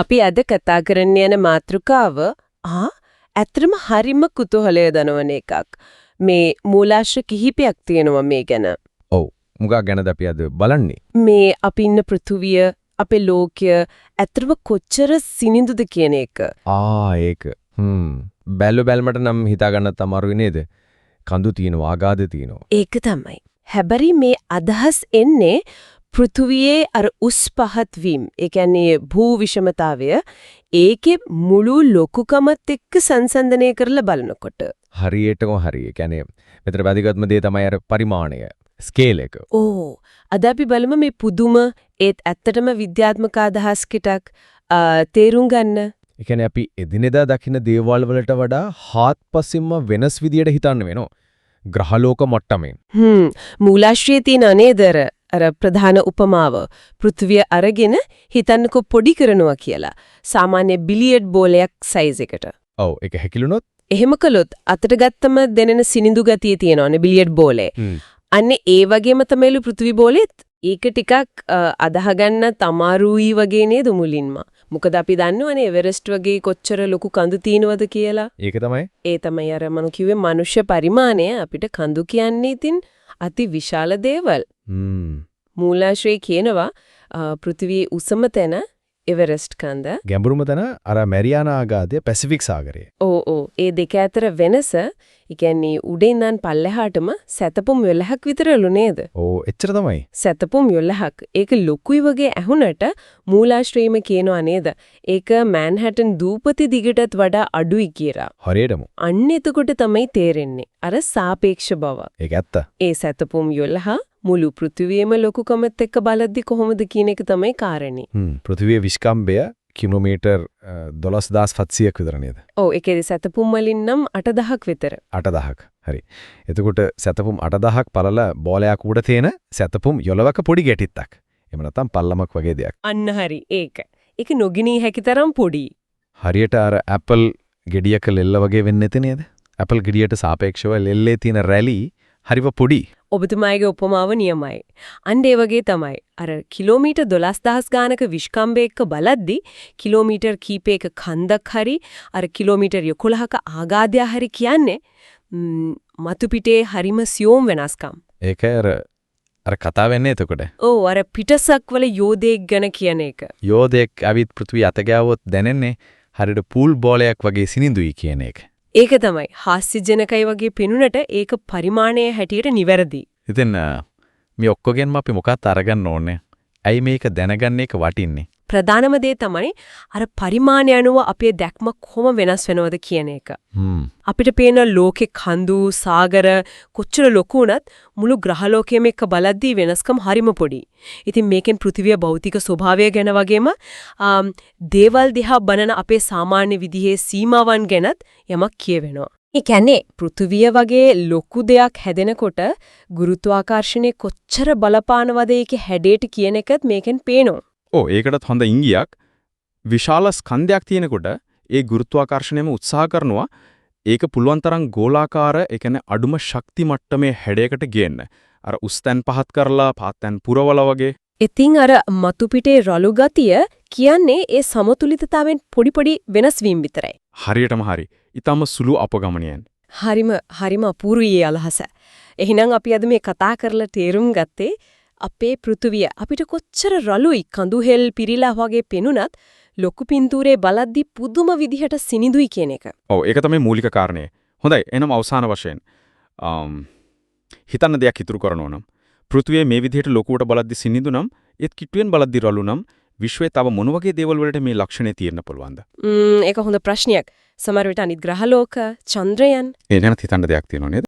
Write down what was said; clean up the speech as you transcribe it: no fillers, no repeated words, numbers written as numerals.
අපි අද කතා කරන්න යන මාතෘකාව ඇත්තටම හරිම කුතුහලය දනවන එකක්. මේ මූලාශ්‍ර කිහිපයක් තියෙනවා මේ ගැන. ඔව්. මුගා ගැනද අපි අද බලන්නේ. මේ අපි ඉන්න පෘථුවිය, අපේ ලෝකය ඇත්තටම කොච්චර සිනිඳුද කියන එක. ඒක. බැලුමට නම් හිතා ගන්නත් අමාරුයි නේද? කඳු තියෙනවා, ආගාධ තියෙනවා. ඒක තමයි. හැබැයි මේ අදහස් එන්නේ පෘථුවියේ අර උස් පහත් වීම, ඒ කියන්නේ භූ විෂමතාවය ඒකේ මුළු ලොකුකමත් එක්ක සංසන්දනය කරලා බලනකොට. හරියටම හරි. ඒ කියන්නේ මෙතන වැදගත්ම දේ තමයි අර පරිමාණය, ස්කේල් එක. අද අපි බලමු මේ පුදුම ඒත් ඇත්තටම විද්‍යාත්මක අදහස් කිටක් තේරුම් ගන්න. ඒ කියන්නේ අපි එදිනෙදා දකින්න දේවල් වලට වඩා හාත්පසින්ම වෙනස් විදියට හිතන්න වෙනවා. ග්‍රහලෝක මට්ටමින්. මූලාශ්‍රයේ තියෙන නේදර අර ප්‍රධාන උපමාව පෘථිවිය අරගෙන හිතන්නකො පොඩි කරනවා කියලා. සාමාන්‍ය බිලියඩ් බෝලයක් සයිස් එකට. ඔව් ඒක හැකිලුනොත් එහෙම කළොත් අතට ගත්තම දැනෙන සිනිඳු ගතිය තියෙනවනේ බිලියඩ් බෝලේ. අන්නේ ඒ වගේම තමයිලු පෘථිවි බෝලෙත් ඒක ටිකක් අදාහගන්න තමාරුයි වගේ නේද මුලින්ම. මොකද අපි දන්නවනේ එවරෙස්ට් වගේ කොච්චර ලොකු කඳු තියෙනවද කියලා. ඒක තමයි. ඒ තමයි අර මම කිව්වේ මනුෂ්‍ය පරිමාණය අපිට කඳු කියන්නේ ඉතින් අති විශාල දේවල්. මූලාශ්‍රයේ කියනවා පෘථිවියේ උසම තැන එවරෙස්ට් කන්ද. ගැඹුරුම තැන අර මැරියානා ආගාධය පැසිෆික් සාගරය. ඒ දෙක අතර වෙනස, ඒ කියන්නේ උඩින් ඉඳන් පල්ලෙහාටම සැතපුම් යොලහක් විතරලු නේද? එච්චර තමයි. සැතපුම් යොලහක්. ඒක ලොකුයි වගේ ඇහුනට මූලාශ්‍රයේම කියනවා නේද? ඒක මැන්හටන් දූපති දිගටත් වඩා අඩුයි කියලා. හරියටම. අන්න එතකොට තමයි තේරෙන්නේ අර සාපේක්ෂ බව. ඒක ඇත්ත. ඒ සැතපුම් යොලහ මුළු පෘථිවියම ලොකුකමත් එක්ක බලද්දි කොහොමද කියන එක තමයි කාරණේ. පෘථිවියේ විස්කම්භය කිලෝමීටර් 12700ක් විතර නේද? ඒකේ සැතපුම් වලින් නම් 8000ක් විතර. 8000ක්. හරි. එතකොට සැතපුම් 8000ක් පළල බෝලයක් උඩ තියෙන සැතපුම් යොලවක පොඩි ගැටිත්තක්. එහෙම නැත්නම් පල්ලමක් වගේ දෙයක්. අන්න හරි. ඒක නොගිනී හැකි තරම් පොඩි. හරියට අර ඇපල් ගෙඩියක ලෙල්ල වගේ වෙන්නේ නැති නේද? ඇපල් ගෙඩියට සාපේක්ෂව ලෙල්ලේ තියෙන රැලි හරිව පොඩි. ඔබතුමාගේ උපමාව නියමයි. අන්න ඒ වගේ තමයි. අර කිලෝමීටර් 12000 ගානක විශ්කම්භයක බලද්දි කිලෝමීටර් කීපයක කන්දක් හරි අර කිලෝමීටර් 11ක ආගාධය හරි කියන්නේ මතු පිටේ හරිම සියුම් වෙනස්කම්. ඒක අර කතාව වෙන්නේ එතකොට. අර පිටසක් වල යෝධයෙක් ගැන කියන එක. යෝධයෙක් ඇවිත් පෘථිවිය අත ගෑවොත් දැනෙන්නේ හරියට පූල් බෝලයක් වගේ සිනිඳුයි කියන එක. ඒක තමයි හාස්‍යජනකයි වගේ පෙනුනට ඒක පරිමාණයේ හැටියට නිවැරදි. ඉතින් මේ ඔක්කොගෙන්ම අපි මොකක්ද අරගන්න ඕනේ? ඇයි මේක දැනගන්න එක වටින්නේ? ප්‍රධානම දේ තමයි අර පරිමාණය අනුව අපේ දැක්ම කොහොම වෙනස් වෙනවද කියන එක. අපිට පේන ලෝකේ කඳු, සාගර කොච්චර ලොකු වුණත් මුළු ග්‍රහලෝකයේම එක්ක බලද්දී වෙනස්කම් හරිම පොඩි. ඉතින් මේකෙන් පෘථිවිය භෞතික ස්වභාවය ගැන වගේම දේවල් දිහා බලන අපේ සාමාන්‍ය විදිහේ සීමාවන් ගැනත් යමක් කියවෙනවා. ඒ කියන්නේ පෘථිවිය වගේ ලොකු දෙයක් හැදෙනකොට ගුරුත්වාකර්ෂණය කොච්චර බලපානවද ඒකේ හැඩයට කියන එකත් මේකෙන් පේනවා. ඒකටත් හොඳ ඉංගියක්. විශාල ස්කන්ධයක් තියෙනකොට ඒ ගුරුත්වාකර්ෂණයම උත්සාහ කරනවා ඒක පුළුවන් තරම් ගෝලාකාර, ඒ කියන්නේ අඩුම ශක්ති මට්ටමේ හැඩයකට ගේන්න. අර උස්තැන් පහත් කරලා පාතැන් පුරවලා වගේ. ඉතින් අර මතු පිටේ රළු ගතිය කියන්නේ ඒ සමතුලිතතාවෙන් පොඩි වෙනස් වීම විතරයි. හරියටම හරි. ඊටම සුළු අපගමනයන්. හරිම අපූර්වී අලහස. එහෙනම් අපි අද මේ කතා කරලා තේරුම් ගත්තේ අපේ පෘථුවිය අපිට කොච්චර රළුයි කඳු හෙල් පිරීලා වගේ පෙනුනත් ලොකු පින්තූරේ බලද්දි පුදුම විදිහට සිනිඳුයි කියන එක. ඒක තමයි මූලික කාරණේ. හොඳයි. එහෙනම් අවසාන වශයෙන් හිතන්න දෙයක් ඉතුරු කරනවා නම් පෘථුවියේ මේ විදිහට ලොකුවට බලද්දි සිනිඳු නම් ඒත් කිට්ටුවෙන් බලද්දි රළු නම් විශ්වයේ තව මොන වගේ දේවල් වලට මේ ලක්ෂණේ තියෙන්න පුළුවන්ද? ඒක හොඳ ප්‍රශ්නයක්. සමහර විට අනිත් ග්‍රහලෝක, චන්ද්‍රයන්. ඒ ගැන හිතන්න දෙයක් තියෙනවා නේද?